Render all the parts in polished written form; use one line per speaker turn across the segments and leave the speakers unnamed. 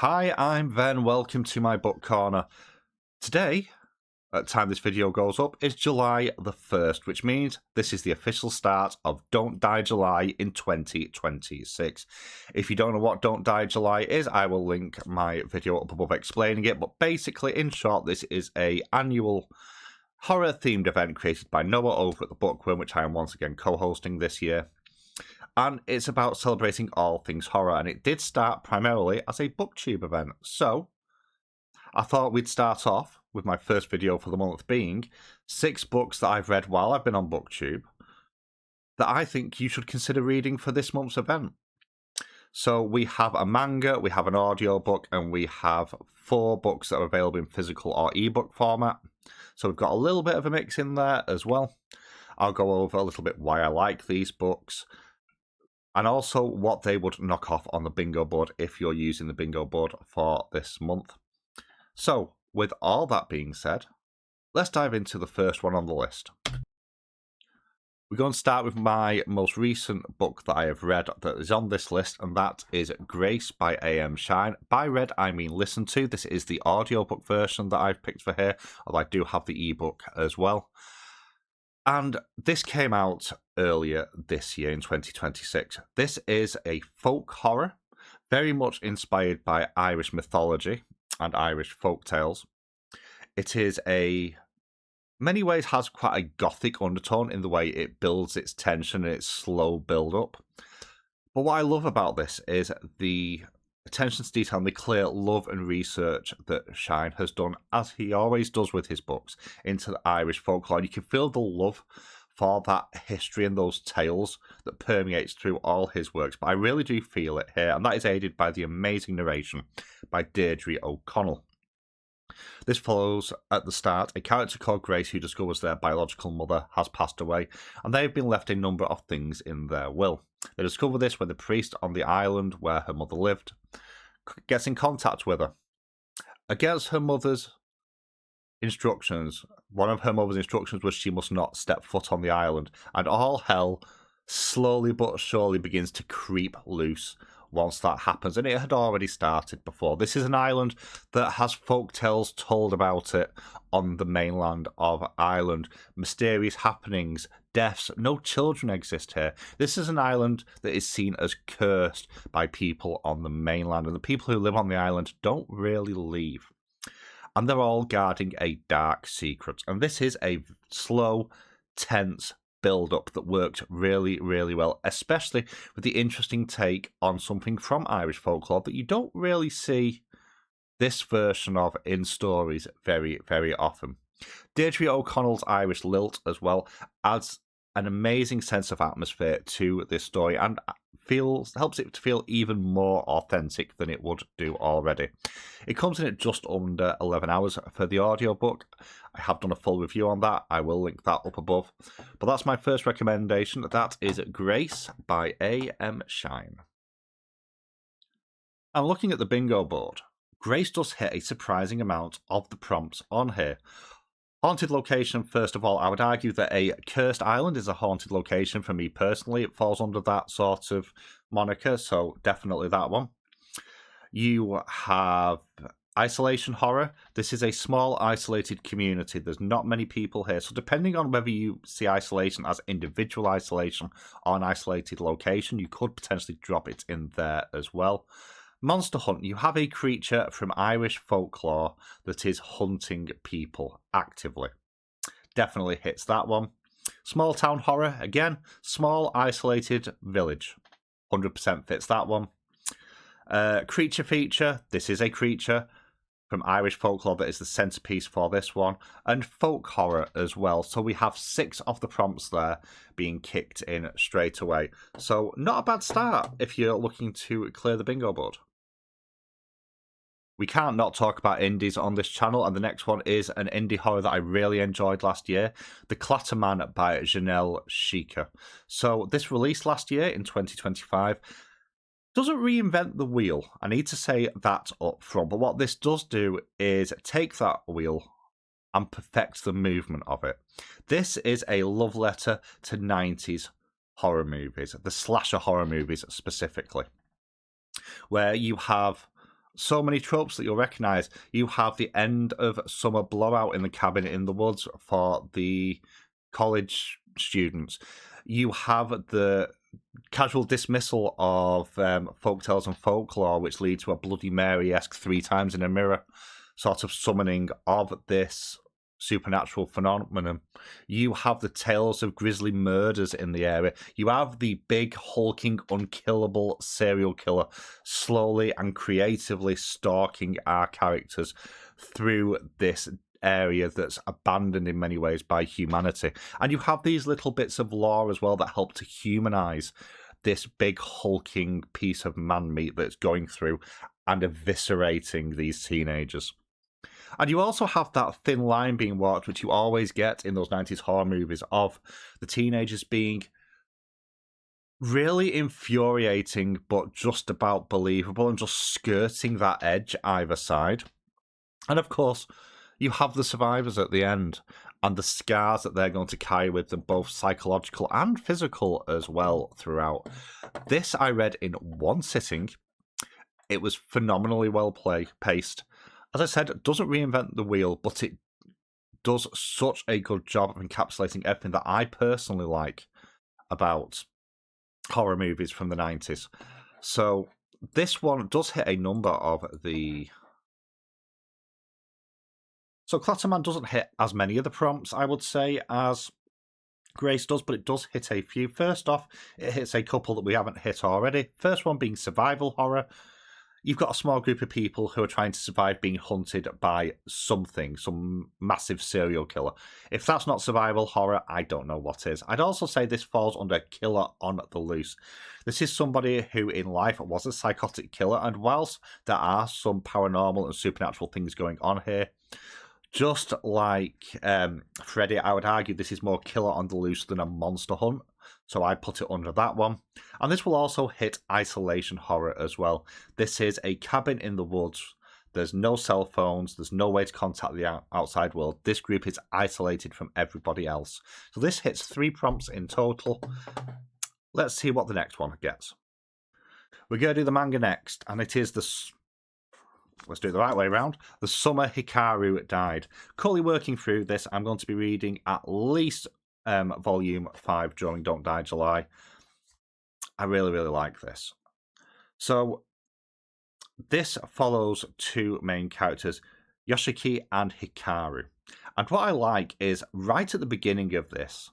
Hi, I'm Ven. Welcome to my book corner. Today, at the time this video goes up, is July the 1st, which means this is the official start of Don't Die July in 2026. If you don't know what Don't Die July is, I will link my video up above explaining it. But basically, in short, this is an annual horror-themed event created by Noah over at the Bookworm, which I am once again co-hosting this year. And it's about celebrating all things horror, and it did start primarily as a booktube event. So I thought we'd start off with my first video for the month being 6 books that I've read while I've been on booktube that I think you should consider reading for this month's event. So we have a manga, we have an audiobook, and we have 4 books that are available in physical or ebook format. So we've got a little bit of a mix in there as well. I'll go over a little bit why I like these books, and also what they would knock off on the bingo board if you're using the bingo board for this month. So, with all that being said, let's dive into the first one on the list. We're going to start with my most recent book that I have read that is on this list, and that is Grace by A.M. Shine. By read, I mean listen to. This is the audiobook version that I've picked for here, although I do have the ebook as well. And this came out earlier this year in 2026. This is a folk horror, very much inspired by Irish mythology and Irish folk tales. It is many ways has quite a gothic undertone in the way it builds its tension and its slow build up. But what I love about this is the attention to detail and the clear love and research that Shine has done, as he always does with his books, into the Irish folklore. And you can feel the love for that history and those tales that permeates through all his works. But I really do feel it here, and that is aided by the amazing narration by Deirdre O'Connell. This follows, at the start, a character called Grace who discovers their biological mother has passed away, and they have been left a number of things in their will. They discover this when the priest on the island where her mother lived gets in contact with her. Against her mother's instructions, one of her mother's instructions was she must not step foot on the island, and all hell slowly but surely begins to creep loose once that happens, and it had already started before. This is an island that has folk tales told about it on the mainland of Ireland. Mysterious happenings, deaths, no children exist here. This is an island that is seen as cursed by people on the mainland, and the people who live on the island don't really leave. And they're all guarding a dark secret. And this is a slow, tense build-up that worked really, really well, especially with the interesting take on something from Irish folklore that you don't really see this version of in stories very, very often. Deirdre O'Connell's Irish lilt as well adds an amazing sense of atmosphere to this story and helps it to feel even more authentic than it would do already. It comes in at just under 11 hours for the audiobook. I have done a full review on that. I will link that up above. But that's my first recommendation. That is Grace by A.M. Shine. I'm looking at the bingo board. Grace does hit a surprising amount of the prompts on here. Haunted location, first of all, I would argue that a cursed island is a haunted location for me personally. It falls under that sort of moniker, so definitely that one. You have isolation horror. This is a small, isolated community. There's not many people here, so depending on whether you see isolation as individual isolation or an isolated location, you could potentially drop it in there as well. Monster Hunt, you have a creature from Irish folklore that is hunting people actively. Definitely hits that one. Small town horror, again, small isolated village. 100% fits that one. Creature feature, this is a creature from Irish folklore that is the centerpiece for this one. And folk horror as well. So we have 6 of the prompts there being kicked in straight away. So not a bad start if you're looking to clear the bingo board. We can't not talk about indies on this channel, and the next one is an indie horror that I really enjoyed last year, The Clatter by Janelle Schiecke. So this released last year in 2025. Doesn't reinvent the wheel, I need to say that up front, but what this does do is take that wheel and perfect the movement of it. This is a love letter to 90s horror movies, the slasher horror movies specifically, where you have so many tropes that you'll recognise. You have the end of summer blowout in the cabin in the woods for the college students. You have the casual dismissal of folktales and folklore, which lead to a Bloody Mary-esque 3 times in a mirror sort of summoning of this supernatural phenomenon. You have the tales of grisly murders in the area. You have the big, hulking, unkillable serial killer slowly and creatively stalking our characters through this area that's abandoned in many ways by humanity. And you have these little bits of lore as well that help to humanize this big, hulking piece of man-meat that's going through and eviscerating these teenagers. And you also have that thin line being walked, which you always get in those 90s horror movies, of the teenagers being really infuriating, but just about believable and just skirting that edge either side. And of course, you have the survivors at the end and the scars that they're going to carry with them, both psychological and physical as well throughout. This I read in one sitting. It was phenomenally well paced. As I said, it doesn't reinvent the wheel, but it does such a good job of encapsulating everything that I personally like about horror movies from the 90s. So this one does hit a number of the... So Clatterman doesn't hit as many of the prompts, I would say, as Grace does, but it does hit a few. First off, it hits a couple that we haven't hit already. First one being survival horror. You've got a small group of people who are trying to survive being hunted by something, some massive serial killer. If that's not survival horror, I don't know what is. I'd also say this falls under killer on the loose. This is somebody who in life was a psychotic killer, and whilst there are some paranormal and supernatural things going on here, just like Freddy, I would argue this is more killer on the loose than a monster hunt. So I'd put it under that one. And this will also hit isolation horror as well. This is a cabin in the woods. There's no cell phones. There's no way to contact the outside world. This group is isolated from everybody else. So this hits 3 prompts in total. Let's see what the next one gets. We're going to do the manga next. And it is the... Let's do it the right way around. The Summer Hikaru Died. Currently working through this, I'm going to be reading at least volume 5 during Don't Die July. I really, really like this. So this follows 2 main characters, Yoshiki and Hikaru. And what I like is right at the beginning of this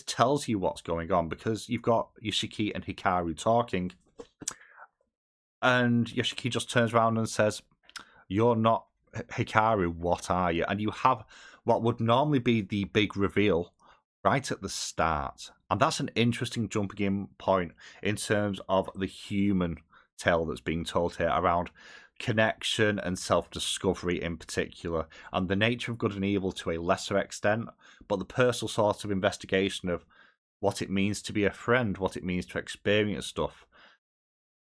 tells you what's going on, because you've got Yoshiki and Hikaru talking, and Yoshiki just turns around and says, "You're not Hikaru, what are you?" And you have what would normally be the big reveal right at the start. And that's an interesting jumping in point in terms of the human tale that's being told here around connection and self-discovery in particular, and the nature of good and evil to a lesser extent, but the personal sort of investigation of what it means to be a friend, what it means to experience stuff,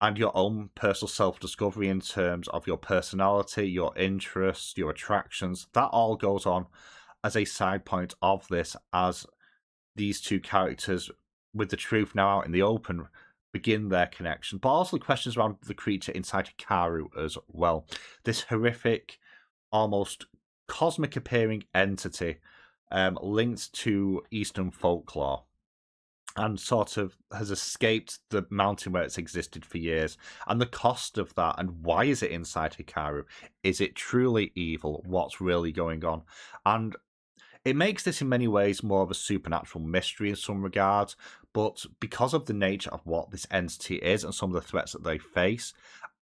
and your own personal self-discovery in terms of your personality, your interests, your attractions. That all goes on as a side point of this, as these 2 characters, with the truth now out in the open, begin their connection. But also the questions around the creature inside Hikaru as well. This horrific, almost cosmic appearing entity linked to Eastern folklore, and sort of has escaped the mountain where it's existed for years. And the cost of that, and why is it inside Hikaru? Is it truly evil? What's really going on? And it makes this in many ways more of a supernatural mystery in some regards, but because of the nature of what this entity is and some of the threats that they face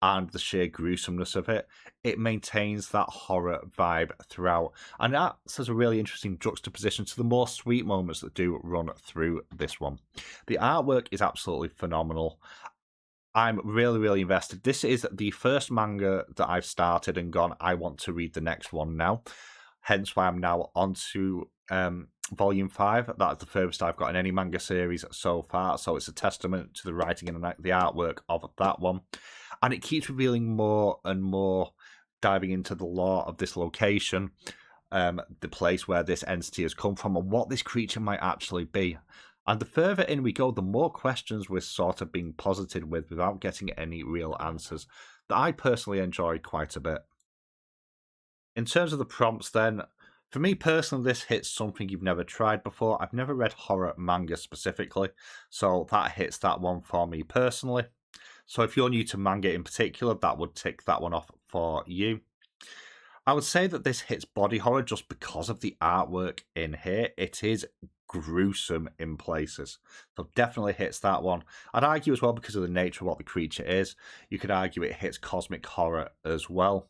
and the sheer gruesomeness of it, it maintains that horror vibe throughout. And that has a really interesting juxtaposition to the more sweet moments that do run through this one. The artwork is absolutely phenomenal. I'm really, really invested. This is the first manga that I've started and gone, I want to read the next one now. Hence why I'm now on to volume 5. That's the furthest I've got in any manga series so far. So it's a testament to the writing and the artwork of that one. And it keeps revealing more and more, diving into the lore of this location, the place where this entity has come from, and what this creature might actually be. And the further in we go, the more questions we're sort of being posited with without getting any real answers. that I personally enjoyed quite a bit. In terms of the prompts then, for me personally, this hits something you've never tried before. I've never read horror manga specifically, so that hits that one for me personally. So if you're new to manga in particular, that would tick that one off for you. I would say that this hits body horror just because of the artwork in here. It is gruesome in places. So definitely hits that one. I'd argue as well because of the nature of what the creature is. You could argue it hits cosmic horror as well.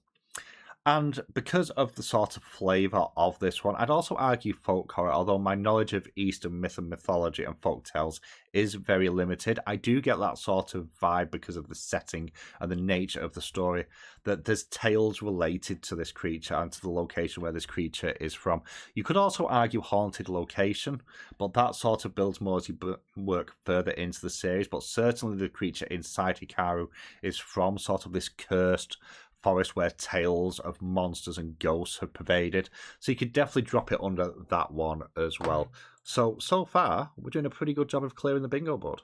And because of the sort of flavour of this one, I'd also argue folk horror, although my knowledge of Eastern myth and mythology and folk tales is very limited. I do get that sort of vibe because of the setting and the nature of the story, that there's tales related to this creature and to the location where this creature is from. You could also argue haunted location, but that sort of builds more as you work further into the series. But certainly the creature inside Hikaru is from sort of this cursed forest where tales of monsters and ghosts have pervaded. So you could definitely drop it under that one as well. So far, we're doing a pretty good job of clearing the bingo board.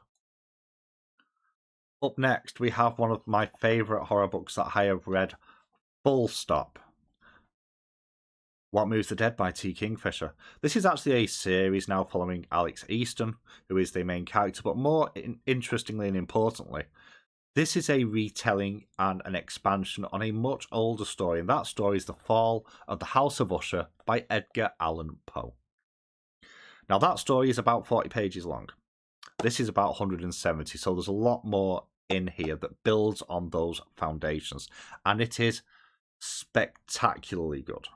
Up next, we have one of my favourite horror books that I have read, full stop. What Moves the Dead by T. Kingfisher. This is actually a series now following Alex Easton, who is the main character, but more interestingly and importantly, this is a retelling and an expansion on a much older story, and that story is The Fall of the House of Usher by Edgar Allan Poe. Now, that story is about 40 pages long. This is about 170, so there's a lot more in here that builds on those foundations, and it is spectacularly good.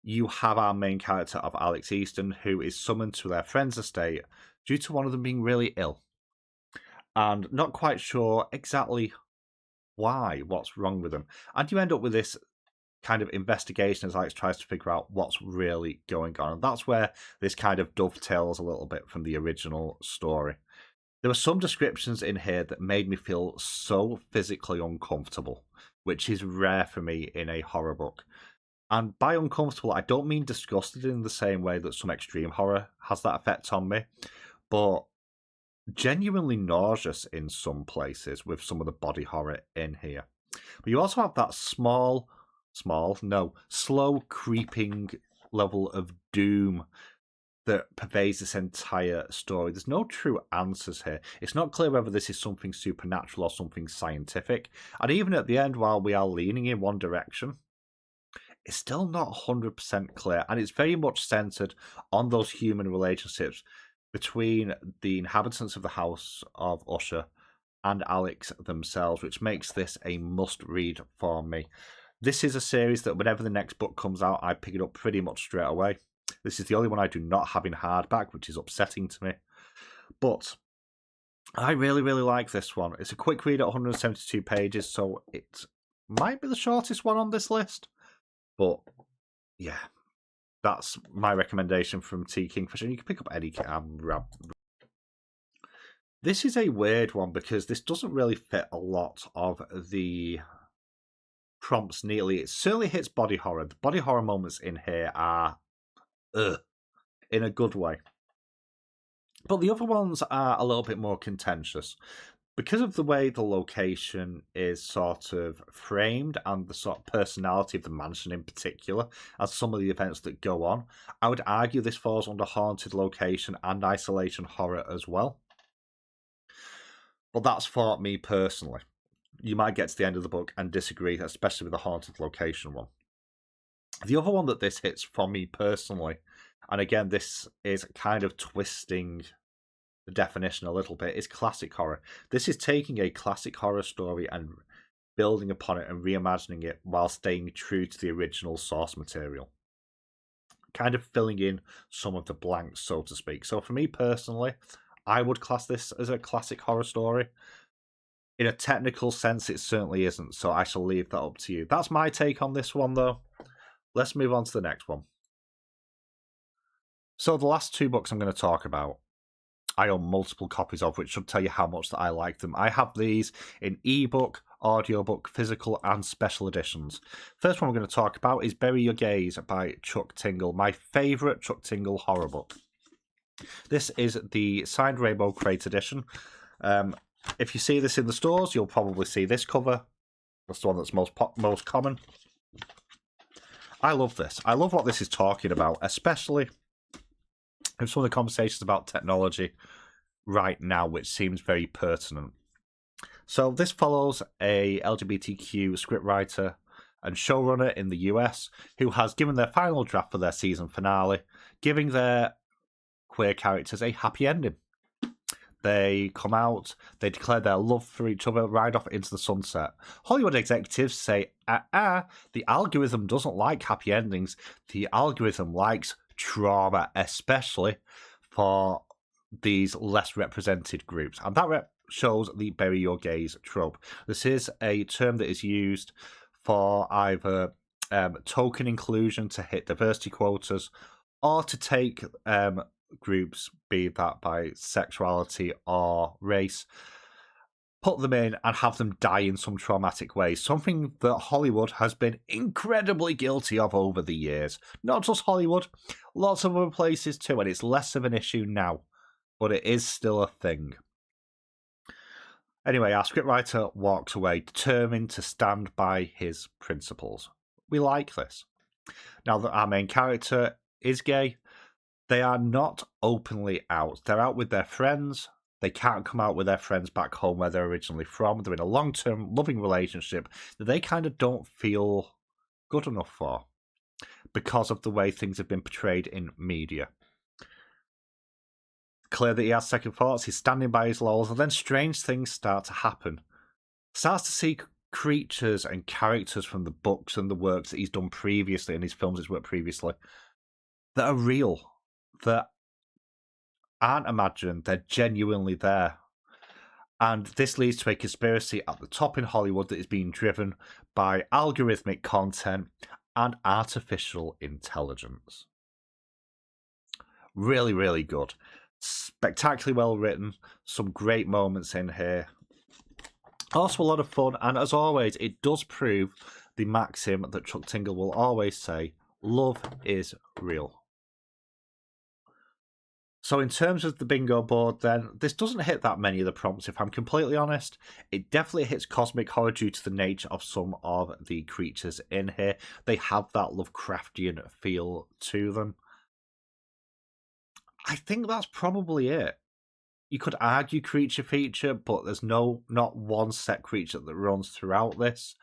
You have our main character of Alex Easton, who is summoned to their friend's estate due to one of them being really ill. And not quite sure exactly what's wrong with them. And you end up with this kind of investigation as Alex tries to figure out what's really going on. And that's where this kind of dovetails a little bit from the original story. There were some descriptions in here that made me feel so physically uncomfortable, which is rare for me in a horror book. And by uncomfortable, I don't mean disgusted in the same way that some extreme horror has that effect on me, but genuinely nauseous in some places with some of the body horror in here. But you also have that slow creeping level of doom that pervades this entire story. There's no true answers here. It's not clear whether this is something supernatural or something scientific. And even at the end, while we are leaning in one direction, it's still not 100% clear. And it's very much centered on those human relationships between the inhabitants of the House of Usher and Alex themselves, which makes this a must-read for me. This is a series that whenever the next book comes out, I pick it up pretty much straight away. This is the only one I do not have in hardback, which is upsetting to me. But I really, really like this one. It's a quick read at 172 pages, so it might be the shortest one on this list. But yeah, that's my recommendation from T. Kingfisher. You can pick up any This is a weird one because this doesn't really fit a lot of the prompts neatly. It certainly hits body horror. The body horror moments in here are in a good way. But the other ones are a little bit more contentious. Because of the way the location is sort of framed and the sort of personality of the mansion in particular, as some of the events that go on, I would argue this falls under haunted location and isolation horror as well. But that's for me personally. You might get to the end of the book and disagree, especially with the haunted location one. The other one that this hits for me personally, and again, this is kind of twisting the definition a little bit, is classic horror. This is taking a classic horror story and building upon it and reimagining it while staying true to the original source material. Kind of filling in some of the blanks, so to speak. So for me personally, I would class this as a classic horror story. In a technical sense, it certainly isn't, so I shall leave that up to you. That's my take on this one, though. Let's move on to the next one. So the last two books I'm going to talk about, I own multiple copies of, which should tell you how much that I like them. I have these in ebook, audiobook, physical, and special editions. First one we're going to talk about is Bury Your Gaze by Chuck Tingle, my favourite Chuck Tingle horror book. This is the signed Rainbow Crate edition. If you see this in the stores, you'll probably see this cover That's the one that's most common. I love this. I love what this is talking about, especially in some of the conversations about technology right now, which seems very pertinent. So this follows a LGBTQ scriptwriter and showrunner in the US who has given their final draft for their season finale, giving their queer characters a happy ending. They come out, they declare their love for each other, ride off into the sunset. Hollywood executives say, the algorithm doesn't like happy endings. The algorithm likes trauma, especially for these less represented groups. And that shows the bury your gays trope. This is a term that is used for either token inclusion to hit diversity quotas or to take groups, be that by sexuality or race, put them in and have them die in some traumatic way. Something that Hollywood has been incredibly guilty of over the years. Not just Hollywood, lots of other places too, and it's less of an issue now, but it is still a thing. Anyway, our scriptwriter walks away determined to stand by his principles. We like this. Now that our main character is gay, they are not openly out. They're out with their friends. They can't come out with their friends back home where they're originally from. They're in a long-term loving relationship that they kind of don't feel good enough for because of the way things have been portrayed in media. Clear that he has second thoughts. He's standing by his laurels, and then strange things start to happen. Starts to see creatures and characters from the books and the works that he's done previously and his films he's worked previously that are real, that aren't imagined, they're genuinely there. And this leads to a conspiracy at the top in Hollywood that is being driven by algorithmic content and artificial intelligence. Really, really good. Spectacularly well written. Some great moments in here. Also a lot of fun. And as always, it does prove the maxim that Chuck Tingle will always say, love is real. So in terms of the bingo board then, this doesn't hit that many of the prompts, if I'm completely honest. It definitely hits cosmic horror due to the nature of some of the creatures in here. They have that Lovecraftian feel to them. I think that's probably it. You could argue creature feature, but there's not one set creature that runs throughout this.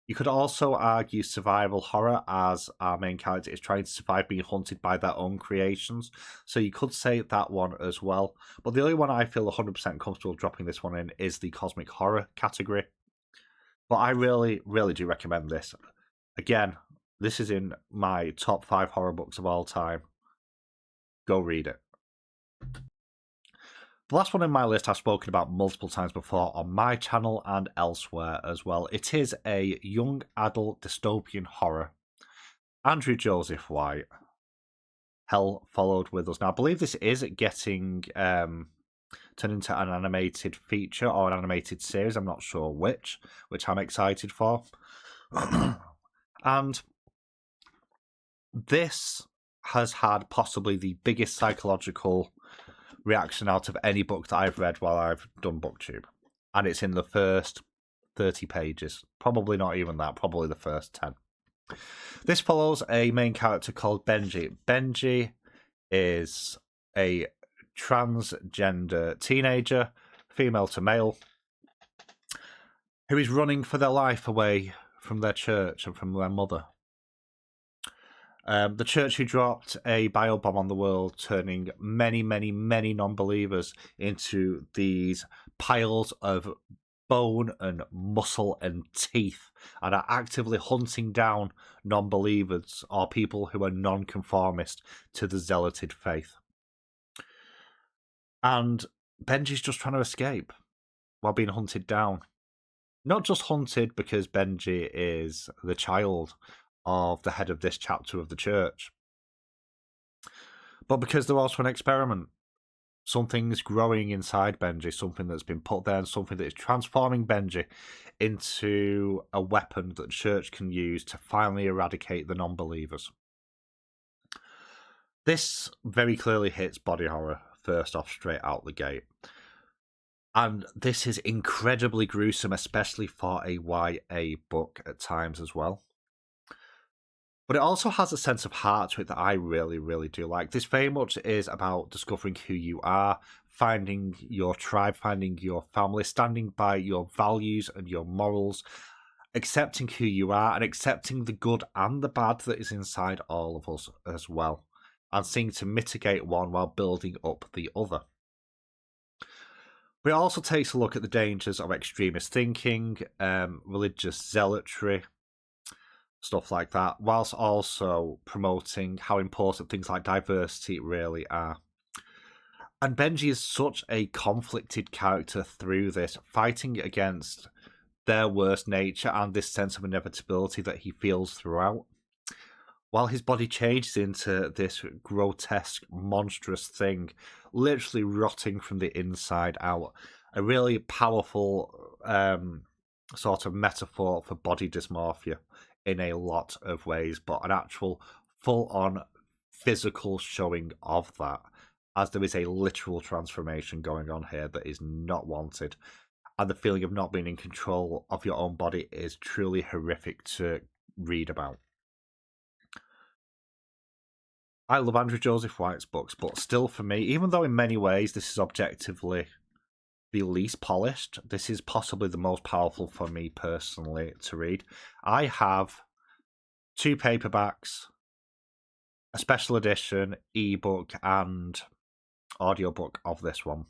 You could also argue survival horror, as our main character is trying to survive being hunted by their own creations. So you could say that one as well. But the only one I feel 100% comfortable dropping this one in is the cosmic horror category. But I really, really do recommend this. Again, this is in my top 5 horror books of all time. Go read it. The last one in my list I've spoken about multiple times before on my channel and elsewhere as well. It is a young adult dystopian horror. Andrew Joseph White. Hell Followed With Us. Now, I believe this is getting turned into an animated feature or an animated series. I'm not sure which I'm excited for. And this has had possibly the biggest psychological reaction out of any book that I've read while I've done booktube, and it's in the first 30 pages, probably not even that, probably the first 10. This follows a main character called Benji. Benji is a transgender teenager, female to male, who is running for their life away from their church and from their mother. The church who dropped a biobomb on the world, turning many, many, many non-believers into these piles of bone and muscle and teeth, and are actively hunting down non-believers or people who are non-conformist to the zealoted faith. And Benji's just trying to escape while being hunted down. Not just hunted because Benji is the child of the head of this chapter of the church, but because they're also an experiment. Something's growing inside Benji, something that's been put there, and something that is transforming Benji into a weapon that the church can use to finally eradicate the non-believers. This very clearly hits body horror first off, straight out the gate. And this is incredibly gruesome, especially for a YA book at times as well. But it also has a sense of heart to it that I really, really do like. This very much is about discovering who you are, finding your tribe, finding your family, standing by your values and your morals, accepting who you are, and accepting the good and the bad that is inside all of us as well, and seeking to mitigate one while building up the other. But it also takes a look at the dangers of extremist thinking, religious zealotry, stuff like that, whilst also promoting how important things like diversity really are. And Benji is such a conflicted character through this, fighting against their worst nature and this sense of inevitability that he feels throughout. While his body changes into this grotesque, monstrous thing, literally rotting from the inside out. A really powerful sort of metaphor for body dysmorphia in a lot of ways, but an actual full-on physical showing of that, as there is a literal transformation going on here that is not wanted. And the feeling of not being in control of your own body is truly horrific to read about. I love Andrew Joseph White's books, but still for me, even though in many ways this is objectively the least polished, this is possibly the most powerful for me personally to read. I have 2 paperbacks, a special edition, ebook, and audiobook of this one.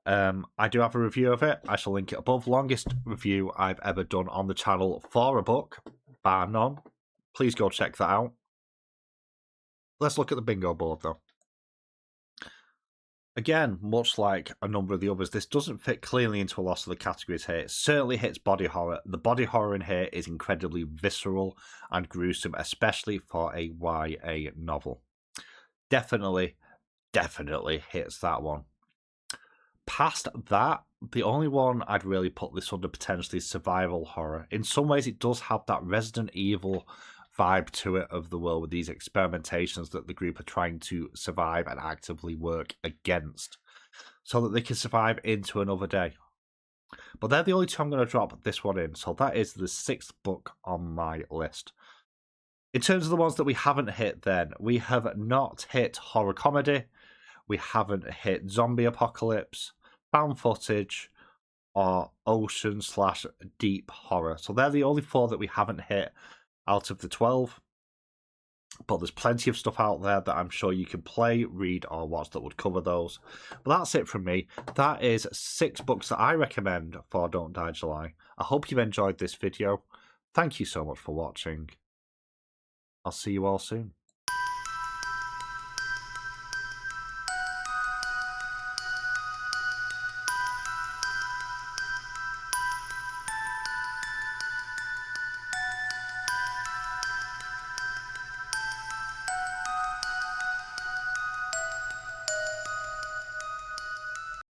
I do have a review of it. I shall link it above. Longest review I've ever done on the channel for a book, bar none. Please go check that out. Let's look at the bingo board, though. Again, much like a number of the others, this doesn't fit clearly into a lot of the categories here. It certainly hits body horror. The body horror in here is incredibly visceral and gruesome, especially for a YA novel. Definitely hits that one. Past that, the only one I'd really put this under potentially is survival horror. In some ways, it does have that Resident Evil vibe to it of the world, with these experimentations that the group are trying to survive and actively work against so that they can survive into another day. But they're the only 2 I'm going to drop this one in, so that is the 6th book on my list. In terms of the ones that we haven't hit then, we have not hit horror comedy, we haven't hit zombie apocalypse, found footage, or ocean/deep horror. So they're the only 4 that we haven't hit out of the 12, but there's plenty of stuff out there that I'm sure you can play, read, or watch that would cover those. But that's it from me. That is 6 books that I recommend for Don't Die July. I hope you've enjoyed this video. Thank you so much for watching. I'll see you all soon.